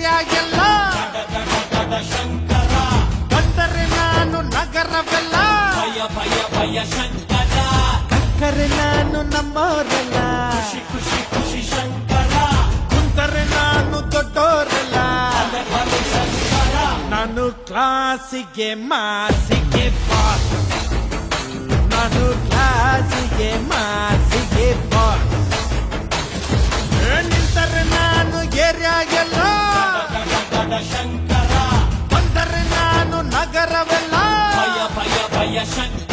ಏರಿಯಾಗೆಲ್ಲ ಶಂಕರ ಬಂದರೆ ನಾನು ನಗರವೆಲ್ಲ ಭಯ ಭಯ ಭಯ ಶಂಕರ ಕಕ್ಕರೆ ನಾನು ನಮ್ಮವರೆಲ್ಲ ಖುಷಿ ಖುಷಿ ಖುಷಿ ಶಂಕರ ಕುಂತರೆ ನಾನು ದೊಡ್ಡೋರೆಲ್ಲ ಭಲೆ ಭಲೆ ಶಂಕರ ನಾನು ಕ್ಲಾಸಿಗೆ ಮಾಸಿಗೆ ಬಾಸ್ ನಾನು ಕ್ಲಾಸಿಗೆ ಮಾಸಿಗೆ ಬಾಸ್ ನಿಂತರೆ ನಾನು ಏರಿಯಾಗೆಲ್ಲ ಶಂಕರ ಬಂದರೆ ನಾನು ನಗರವೆಲ್ಲ ಭಯ ಭಯ ಭಯ ಶಂಕರ